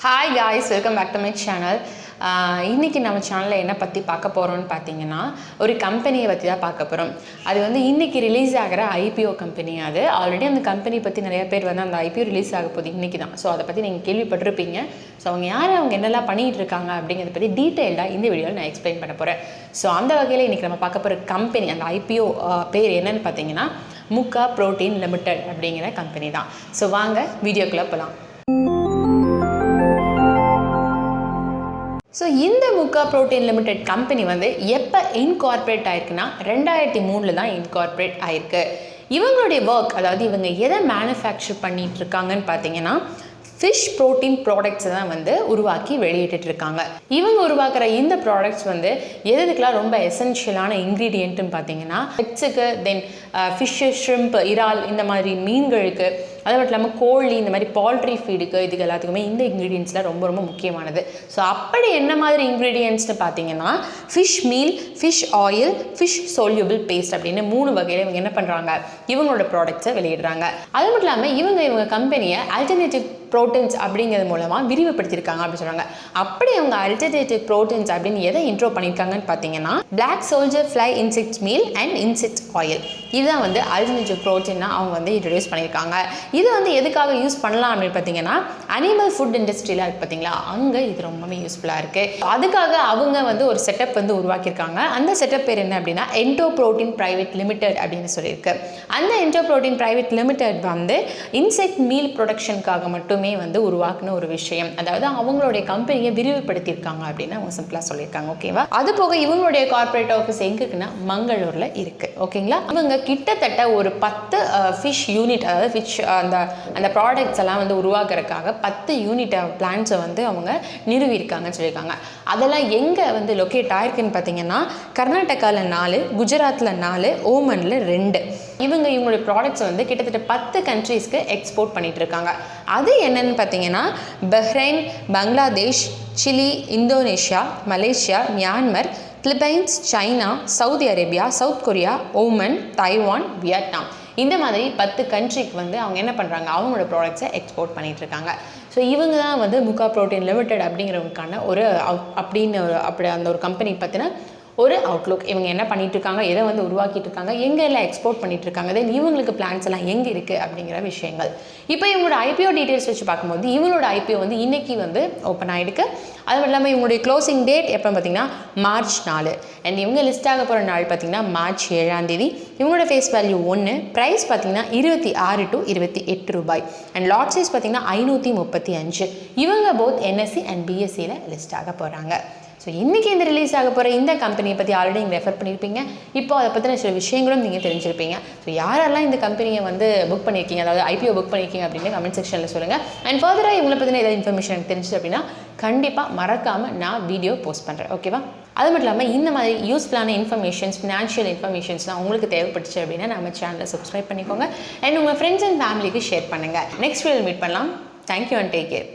Hi guys, welcome back to my channel. இன்றைக்கி நம்ம சேனலில் என்ன பற்றி பார்க்க போகிறோம்னு பார்த்தீங்கன்னா, ஒரு கம்பெனியை பற்றி தான் பார்க்க போகிறோம். அது வந்து இன்றைக்கி ரிலீஸ் ஆகிற ஐபிஓ கம்பெனி. அது ஆல்ரெடி அந்த கம்பெனி பற்றி நிறைய பேர் வந்து அந்த ஐபிஓ ரிலீஸ் ஆக போகுது இன்றைக்கி தான். ஸோ அதை பற்றி நீங்கள் கேள்விப்பட்டிருப்பீங்க. ஸோ அவங்க யார், அவங்க என்னெல்லாம் பண்ணிகிட்டு இருக்காங்க அப்படிங்கிறத பற்றி டீட்டெயில்டாக இந்த வீடியோவில் நான் எக்ஸ்பிளைன் பண்ண போகிறேன். ஸோ அந்த வகையில் இன்றைக்கி நம்ம பார்க்க போகிற கம்பெனி, அந்த ஐபிஓ பேர் என்னென்னு பார்த்தீங்கன்னா முக்கா புரோட்டீன் லிமிடெட் அப்படிங்கிற கம்பெனி தான். ஸோ வாங்க வீடியோக்குள்ளே போகலாம். ஸோ இந்த முக்கா புரோட்டீன் லிமிடெட் கம்பெனி வந்து எப்போ இன்கார்பரேட் ஆயிருக்குன்னா 2003 தான் இன்கார்பரேட் ஆயிருக்கு. இவங்களுடைய ஒர்க், அதாவது இவங்க எதை மேனுஃபேக்சர் பண்ணிட்டு இருக்காங்கன்னு பார்த்தீங்கன்னா ஃபிஷ் ப்ரோட்டீன் ப்ராடக்ட்ஸை தான் வந்து உருவாக்கி வெளியிட்டுருக்காங்க. இவங்க உருவாக்குற இந்த ப்ராடக்ட்ஸ் வந்து எதுக்கெலாம் ரொம்ப எசென்ஷியலான இன்க்ரீடியண்ட்டுன்னு பார்த்தீங்கன்னா எக்ஸுக்கு, தென் ஃபிஷ்ஷு, ஷ்ரிம்ப், இறால், இந்த மாதிரி மீன்களுக்கு, அது மட்டும் இல்லாமல் கோழி, இந்த மாதிரி பால்ட்ரி ஃபீடுக்கு, இதுக்கு எல்லாத்துக்குமே இந்த இன்க்ரீடியன்ட்ஸ்லாம் ரொம்ப ரொம்ப முக்கியமானது. ஸோ அப்படி என்ன மாதிரி இன்க்ரீடியன்ட்ஸ்னு பார்த்தீங்கன்னா fish meal, fish oil, fish soluble paste அப்படின்னு 3 வகையில் இவங்க என்ன பண்ணுறாங்க, இவங்களோட ப்ராடக்ட்ஸை வெளியிடுறாங்க. அது மட்டும் இல்லாமல் இவங்க கம்பெனியை ஆல்டர்னேட்டிவ் ப்ரோட்டீன்ஸ் அப்படிங்கிறது மூலமாக விரிவுபடுத்தியிருக்காங்க அப்படின்னு சொல்கிறாங்க. அப்படி அவங்க அல்டர்னேட்டிவ் ப்ரோட்டீன்ஸ் அப்படின்னு எதை இன்ட்ரோ பண்ணியிருக்காங்கன்னு பார்த்தீங்கன்னா black soldier fly insects meal and insects oil. இதுதான் வந்து அல்டர்னேட்டிவ் ப்ரோட்டீனாக அவங்க வந்து இன்ட்ரடியூஸ் பண்ணியிருக்காங்க. இது வந்து எதுக்காக யூஸ் பண்ணலாம் அப்படின்னு பார்த்தீங்கன்னா அனிமல் ஃபுட் இண்டஸ்ட்ரியில் இருக்குது பார்த்தீங்களா, அங்கே இது ரொம்பவே யூஸ்ஃபுல்லாக இருக்குது. அதுக்காக அவங்க வந்து ஒரு செட்டப் வந்து உருவாக்கியிருக்காங்க. அந்த செட்டப் பேர் என்ன அப்படின்னா என்டோ புரோட்டீன் பிரைவேட் லிமிடெட் அப்படின்னு சொல்லியிருக்கு. அந்த என்டோ புரோட்டீன் பிரைவேட் லிமிடெட் வந்து இன்செக்ட் மீல் ப்ரொடக்ஷனுக்காக மட்டுமே வந்து உருவாக்குன ஒரு விஷயம். அதாவது அவங்களுடைய கம்பெனியை விரிவுபடுத்தியிருக்காங்க அப்படின்னு அவங்க சிம்பிளாக சொல்லியிருக்காங்க. ஓகேவா? அது போக இவங்களுடைய கார்பரேட் ஆஃபீஸ் எங்கே இருக்குன்னா மங்களூரில் இருக்குது. ஓகேங்களா? இவங்க கிட்டத்தட்ட ஒரு 10 ஃபிஷ் யூனிட், அதாவது ஃபிஷ் அந்த ப்ராடக்ட்ஸ் எல்லாம் வந்து உருவாக்குறதுக்காக 10 யூனிட் பிளான்ஸை வந்து அவங்க நிறுவியிருக்காங்கன்னு சொல்லியிருக்காங்க. அதெல்லாம் எங்கே வந்து லொக்கேட் ஆயிருக்குன்னு பார்த்தீங்கன்னா கர்நாடகாவில் 4, குஜராத்தில் 4, ஓமனில் 2. இவங்களுடைய ப்ராடக்ட்ஸ் வந்து கிட்டத்தட்ட 10 கண்ட்ரீஸ்க்கு எக்ஸ்போர்ட் பண்ணிட்டு இருக்காங்க. அது என்னன்னு பார்த்தீங்கன்னா Bahrain, Bangladesh, Chile, Indonesia, Malaysia, Myanmar, Philippines, China, Saudi Arabia, south Korea, Oman, Taiwan, Vietnam, இந்த மாதிரி 10 கண்ட்ரிக்கு வந்து அவங்க என்ன பண்ணுறாங்க, அவங்களோட ப்ராடக்ட்ஸை எக்ஸ்போர்ட் பண்ணிட்டு இருக்காங்க. ஸோ இவங்க தான் வந்து முக்கா புரோட்டீன் லிமிடெட் அப்படிங்கிறவங்களுக்கான ஒரு அப்படி அந்த ஒரு கம்பெனி பற்றின ஒரு அவுட்லுக். இவங்க என்ன பண்ணிட்டு இருக்காங்க, எதை வந்து உருவாக்கிட்டு இருக்காங்க, எங்கே எல்லாம் எக்ஸ்போர்ட் பண்ணிட்டு இருக்காங்க, தென் இவங்களுக்கு பிளான்ஸ் எல்லாம் எங்கே இருக்குது அப்படிங்கிற விஷயங்கள். இப்போ இவங்களோட ஐபிஓ டீட்டெயில்ஸ் வச்சு பார்க்கும்போது இவங்களோட ஐபிஓ வந்து இன்னைக்கு வந்து ஓப்பன் ஆகிருக்கு. அது மட்டும் இல்லாமல் இவங்களுடைய க்ளோசிங் டேட் எப்போ பார்த்தீங்கன்னா March 4. அண்ட் இவங்க லிஸ்ட் ஆக போகிற நாள் பார்த்தீங்கன்னா March 7. இவங்களோட ஃபேஸ் வேல்யூ 1, ப்ரைஸ் பார்த்தீங்கன்னா 26 to 28 ரூபாய். அண்ட் லாட் சைஸ் பார்த்தீங்கன்னா 535. இவங்க போத் NSE அண்ட் BSEயில் லிஸ்ட் ஆக போகிறாங்க. ஸோ இன்றைக்கி இந்த ரிலீஸ் ஆக போகிற இந்த கம்பெனியை பற்றி ஆல்ரெடி நீங்கள் ரெஃபர் பண்ணியிருப்பீங்க. இப்போ அதை பற்றின சில விஷயங்களும் நீங்கள் தெரிஞ்சிருப்பீங்க. ஸோ யாரெல்லாம் இந்த கம்பெனியை வந்து புக் பண்ணியிருக்கீங்க, அதாவது ஐபிஓ புக் பண்ணியிருக்கீங்க அப்படின்னு கமெண்ட் செக்ஷனில் சொல்லுங்கள். அண்ட் ஃபர்தராக இவங்களை பற்றின ஏதாவது இன்ஃபர்மேஷன் எனக்கு தெரிஞ்சுது அப்படின்னா கண்டிப்பாக மறக்காமல் நான் வீடியோ போஸ்ட் பண்ணுறேன். ஓகேவா? அது மட்டும் இல்லாமல் இந்த மாதிரி யூஸ்ஃபுல்லான இன்ஃபர்மேஷன்ஸ், ஃபினான்ஷியல் இன்ஃபர்மேஷன்ஸ்லாம் உங்களுக்கு தேவைப்பட்டுச்சு அப்படின்னா நம்ம சேனலை சப்ஸ்கிரைப் பண்ணிக்கோங்க. அண்ட் உங்கள் ஃப்ரெண்ட்ஸ் அண்ட் ஃபேமிலிக்கு ஷேர் பண்ணுங்கள். நெக்ஸ்ட் வீடியோ மீட் பண்ணலாம். Thank you and take care.